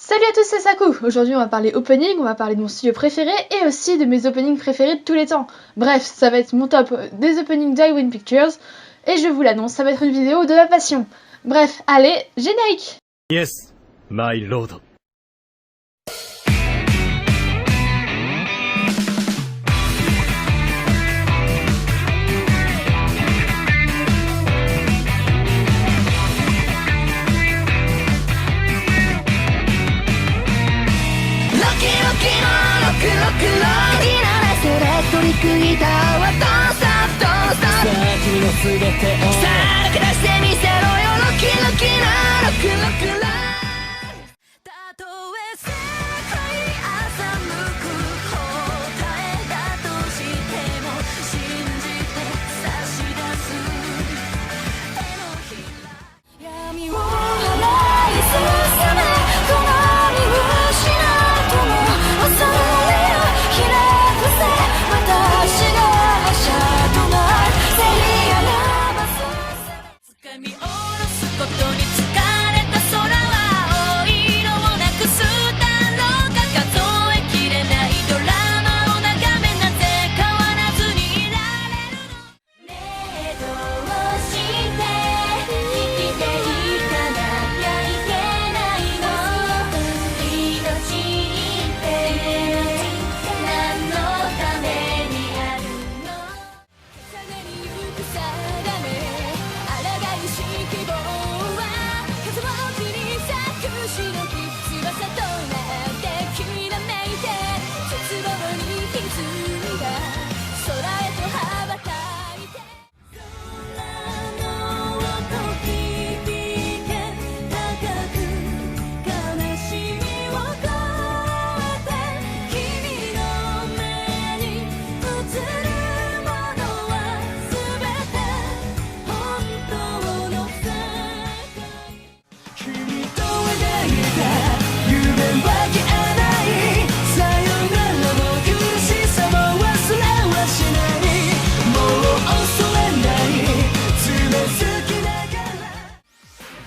Salut à tous, c'est Saku. Aujourd'hui on va parler opening, on va parler de mon studio préféré et aussi de mes openings préférés de tous les temps. Bref, ça va être mon top des openings d'Iwin Pictures et je vous l'annonce, ça va être une vidéo de ma passion. Bref, allez, générique. Yes, my lord. トリックギターはドンストップドンストップさあ君の全てをさあ抜け出してみせろよロッキーロッキーなロックロックライフたとえ世界欺く答えだとしても信じて差し出す手のひら闇を払い進めこの見失うとも恐れを開くぜ私の覇者となるセリアナバス掴み下ろすことに疲れた空は青色をなくすだろうか数えきれないドラマを眺めなぜ変わらずにいられるのねえどうして生きていかなきゃいけないの命って何のためにあるの重ねに行く定め抗いし希望は風を切り裂く白き翼となってきらめいて絶望に沈んだ空へと羽ばたいて空の音響け高く悲しみを越えて君の目に映るものは全て本当の世界君と描いた夢は消えないさよならも苦しさも忘れはしないもう恐れないつまずきながら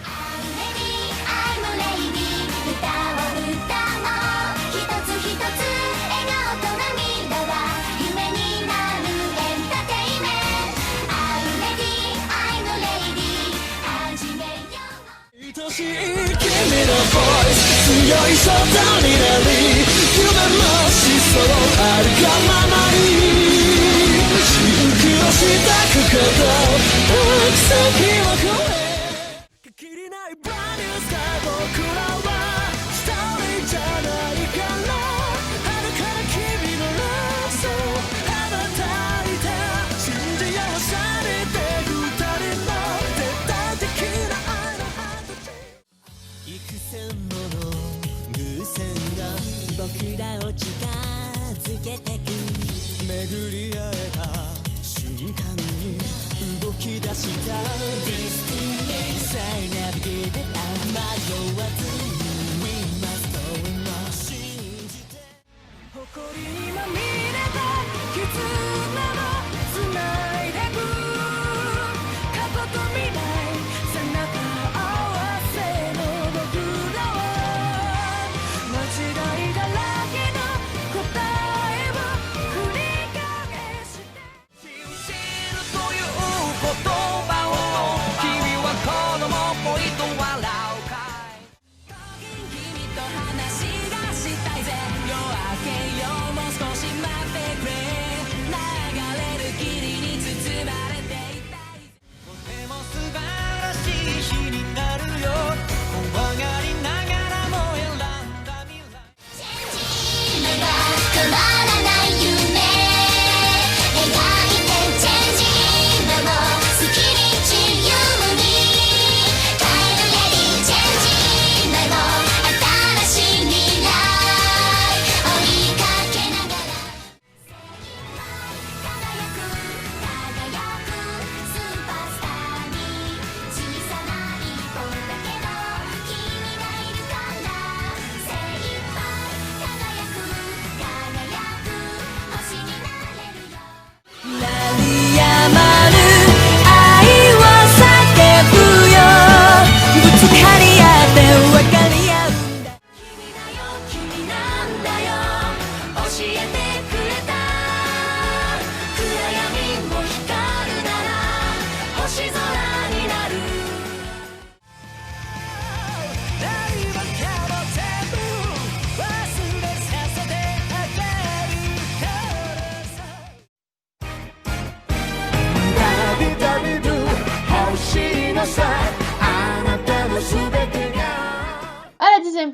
I'm ready, I'm ready 歌を歌おう一つ一つ笑顔と涙は夢になるエンターテイメント I'm ready, I'm ready 始めよう愛しい君のボイス強いショットになり夢もしそうあるがままに真空をしたくこと奥先を越え限りない Brand new sky 僕らは一人じゃないから遥かな君のラスト羽ばたいて信じ合わされて二人の絶対的な愛のハート幾千もの偶然が僕らを近づけてく巡り会えた瞬間に動き出した Destiny さえナビゲーター迷わずに We must go on 信じて誇りにまみれた絆をつないでく過去と未来背中合わせの僕らは間違いだらけの答えを繰り返して信じるという言葉を君は子供っぽいと笑うかい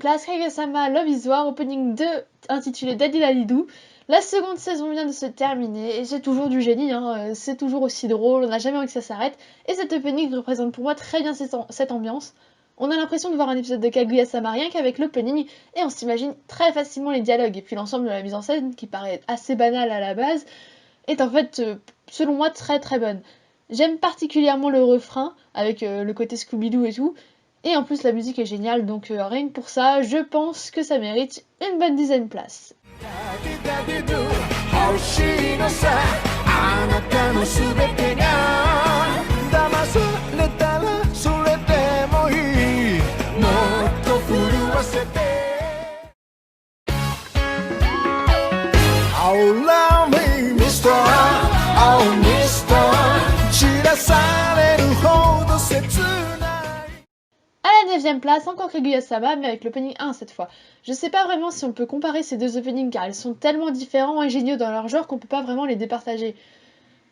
place, Kaguya-sama Love is War, opening 2 intitulé Daddy Daddy-Doo. La seconde saison vient de se terminer et c'est toujours du génie, hein. C'est toujours aussi drôle, on n'a jamais envie que ça s'arrête. Et cet opening représente pour moi très bien cette ambiance. On a l'impression de voir un épisode de Kaguya-sama rien qu'avec l'opening et on s'imagine très facilement les dialogues. Et puis l'ensemble de la mise en scène, qui paraît assez banale à la base, est en fait, selon moi, très très bonne. J'aime particulièrement le refrain, avec le côté Scooby-Doo et tout. Et en plus la musique est géniale, donc rien que pour ça, je pense que ça mérite une bonne 10e place. À la 9e place, encore Kaguya-sama, mais avec l'opening 1 cette fois. Je sais pas vraiment si on peut comparer ces deux openings car ils sont tellement différents et géniaux dans leur genre qu'on peut pas vraiment les départager.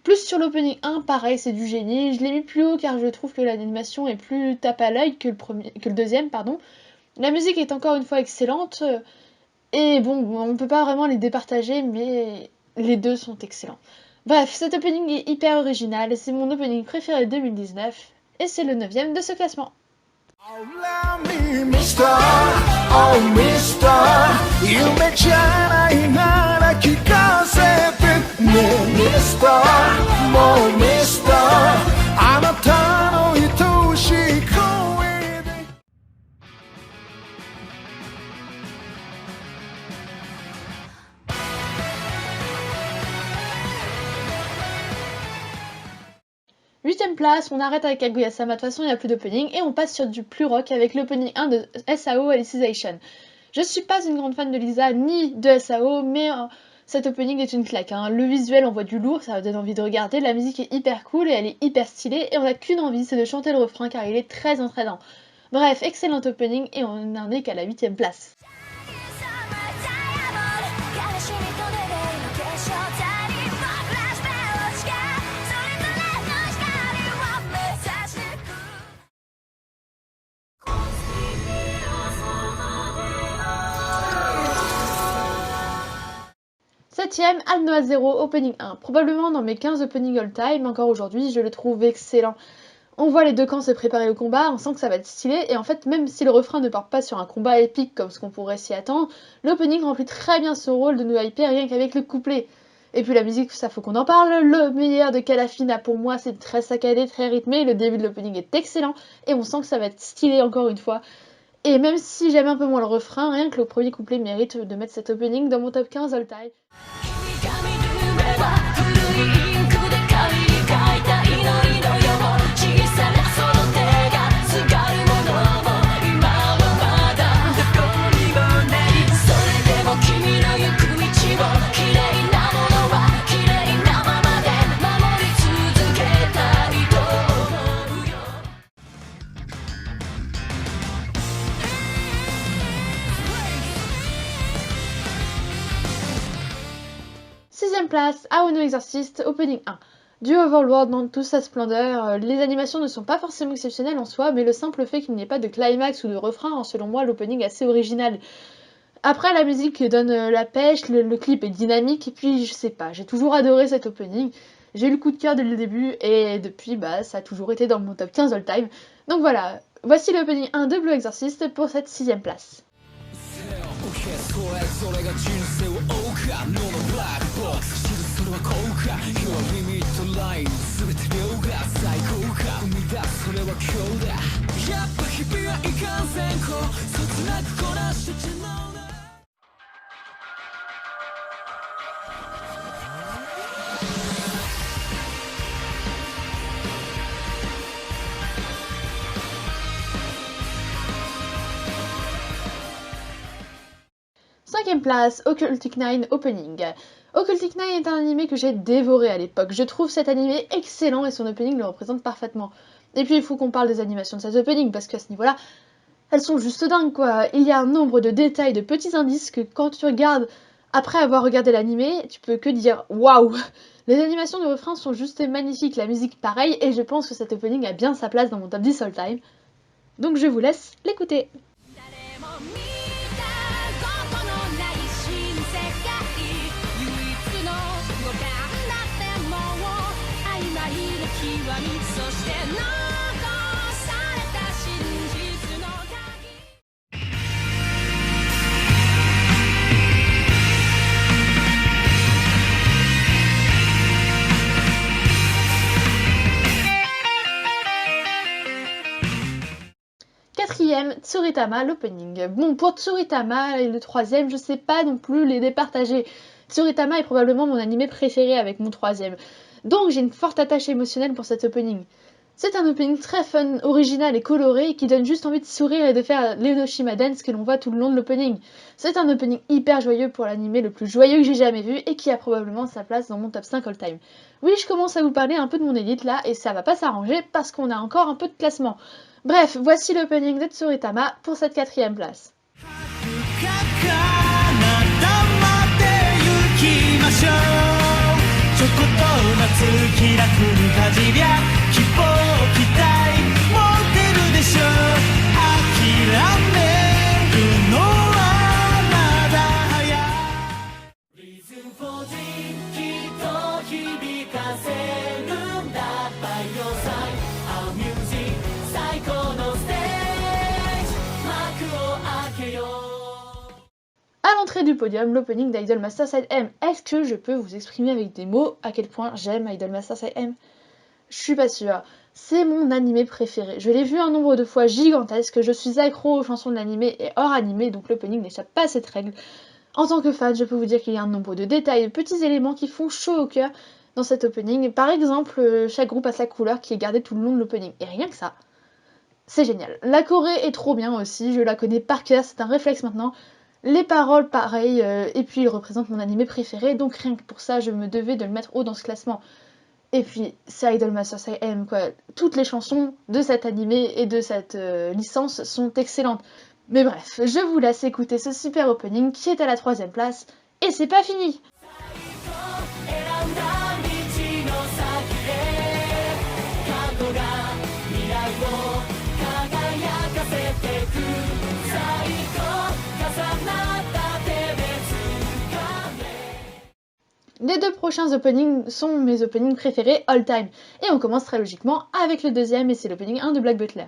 Plus sur l'opening 1, pareil, c'est du génie. Je l'ai mis plus haut car je trouve que l'animation est plus tape à l'œil que le deuxième, pardon. La musique est encore une fois excellente. Et bon, on peut pas vraiment les départager, mais les deux sont excellents. Bref, cet opening est hyper original, c'est mon opening préféré de 2019, et c'est le 9e de ce classement. Huitième place, on arrête avec Kaguya-sama, de toute façon il n'y a plus d'opening, et on passe sur du plus rock avec l'opening 1 de SAO Alicization. Je suis pas une grande fan de Lisa ni de SAO, mais cet opening est une claque. Hein. Le visuel envoie du lourd, ça donne envie de regarder, la musique est hyper cool et elle est hyper stylée, et on n'a qu'une envie, c'est de chanter le refrain car il est très entraînant. Bref, excellent opening, et on n'en est qu'à la 8e place. Septième, Alnoa Zero, opening 1. Probablement dans mes 15 openings all time, encore aujourd'hui, je le trouve excellent. On voit les deux camps se préparer au combat, on sent que ça va être stylé, et en fait, même si le refrain ne part pas sur un combat épique comme ce qu'on pourrait s'y attendre, l'opening remplit très bien son rôle de nous hyper rien qu'avec le couplet. Et puis la musique, ça faut qu'on en parle, le meilleur de Kalafina pour moi, c'est très saccadé, très rythmé, le début de l'opening est excellent, et on sent que ça va être stylé encore une fois. Et même si j'aime un peu moins le refrain, rien que le premier couplet mérite de mettre cet opening dans mon top 15 all time. Sixième place, Aono Exorcist, opening 1. Du Overworld dans toute sa splendeur, les animations ne sont pas forcément exceptionnelles en soi, mais le simple fait qu'il n'y ait pas de climax ou de refrain rend selon moi l'opening assez original. Après, la musique donne la pêche, le clip est dynamique, et puis je sais pas, j'ai toujours adoré cet opening. J'ai eu le coup de cœur dès le début, et depuis, ça a toujours été dans mon top 15 all time. Donc voilà, voici l'opening 1 de Blue Exorcist pour cette 6ème place. Cinquième place, Occultic 9 Opening. Occultic 9 est un animé que j'ai dévoré à l'époque. Je trouve cet animé excellent et son opening le représente parfaitement. Et puis il faut qu'on parle des animations de cet opening parce qu'à ce niveau-là, elles sont juste dingues quoi. Il y a un nombre de détails, de petits indices que quand tu regardes après avoir regardé l'animé, tu peux que dire waouh. Les animations de refrain sont juste magnifiques, la musique pareil, et je pense que cet opening a bien sa place dans mon top 10 all time. Donc je vous laisse l'écouter. Tsuritama, l'opening. Bon, pour Tsuritama et le troisième, je sais pas non plus les départager. Tsuritama est probablement mon animé préféré avec mon troisième. Donc j'ai une forte attache émotionnelle pour cet opening. C'est un opening très fun, original et coloré qui donne juste envie de sourire et de faire l'Enoshima Dance que l'on voit tout le long de l'opening. C'est un opening hyper joyeux pour l'anime le plus joyeux que j'ai jamais vu et qui a probablement sa place dans mon top 5 all time. Oui, je commence à vous parler un peu de mon élite là et ça va pas s'arranger parce qu'on a encore un peu de classement. Bref, voici l'opening de Tsuritama pour cette 4ème place. À l'entrée du podium, l'opening d'Idol Master Side M. Est-ce que je peux vous exprimer avec des mots à quel point j'aime Idol Master Side M? Je suis pas sûre. C'est mon animé préféré. Je l'ai vu un nombre de fois gigantesque, je suis accro aux chansons de l'animé et hors animé, donc l'opening n'échappe pas à cette règle. En tant que fan, je peux vous dire qu'il y a un nombre de détails, de petits éléments qui font chaud au cœur dans cet opening. Par exemple, chaque groupe a sa couleur qui est gardée tout le long de l'opening. Et rien que ça, c'est génial. La Corée est trop bien aussi, je la connais par cœur, c'est un réflexe maintenant. Les paroles, pareil, et puis il représente mon animé préféré, donc rien que pour ça, je me devais de le mettre haut dans ce classement. Et puis, c'est Idol Master Side M, quoi. Toutes les chansons de cet animé et de cette licence sont excellentes. Mais bref, je vous laisse écouter ce super opening qui est à la 3ème place, et c'est pas fini! Les deux prochains openings sont mes openings préférés all time. Et on commence très logiquement avec le deuxième et c'est l'opening 1 de Black Butler.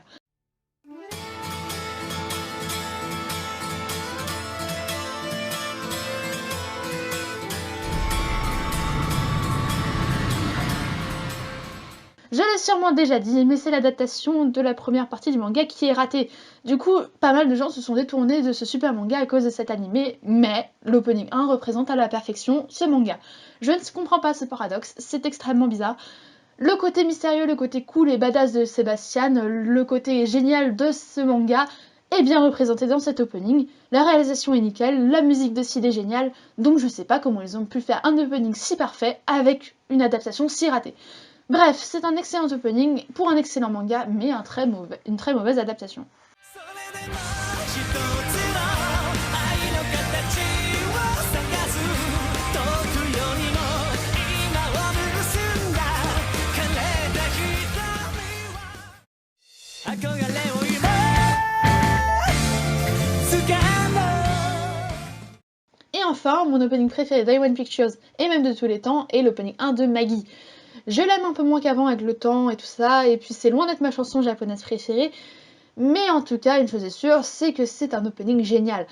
Je l'ai sûrement déjà dit, mais c'est l'adaptation de la première partie du manga qui est ratée. Du coup, pas mal de gens se sont détournés de ce super manga à cause de cet animé, mais l'opening 1 représente à la perfection ce manga. Je ne comprends pas ce paradoxe, c'est extrêmement bizarre. Le côté mystérieux, le côté cool et badass de Sebastian, le côté génial de ce manga est bien représenté dans cet opening. La réalisation est nickel, la musique de Sid est géniale, donc je sais pas comment ils ont pu faire un opening si parfait avec une adaptation si ratée. Bref, c'est un excellent opening pour un excellent manga, mais une très mauvaise adaptation. Et enfin, mon opening préféré d'I-1 Pictures, et même de tous les temps, est l'opening 1 de Maggie. Je l'aime un peu moins qu'avant avec le temps et tout ça, et puis c'est loin d'être ma chanson japonaise préférée, mais en tout cas, une chose est sûre, c'est que c'est un opening génial.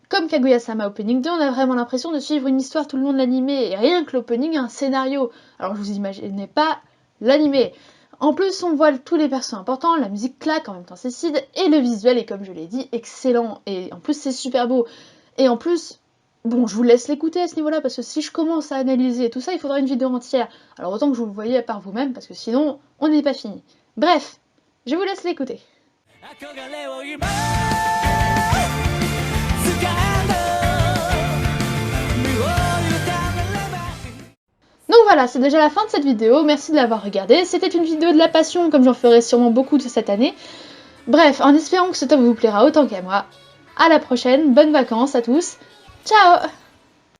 Comme Kaguya-sama Opening 2, on a vraiment l'impression de suivre une histoire tout le long de l'animé, et rien que l'opening a un scénario. Alors je vous imaginez pas l'animé. En plus, on voit tous les persos importants, la musique claque, en même temps c'est Sid, et le visuel est, comme je l'ai dit, excellent, et en plus c'est super beau. Et en plus, bon, je vous laisse l'écouter à ce niveau-là, parce que si je commence à analyser tout ça, il faudra une vidéo entière. Alors autant que vous le voyez par vous-même, parce que sinon, on n'est pas fini. Bref, je vous laisse l'écouter. Donc voilà, c'est déjà la fin de cette vidéo, merci de l'avoir regardée. C'était une vidéo de la passion, comme j'en ferai sûrement beaucoup de cette année. Bref, en espérant que ce top vous plaira autant qu'à moi. À la prochaine, bonnes vacances à tous, ciao!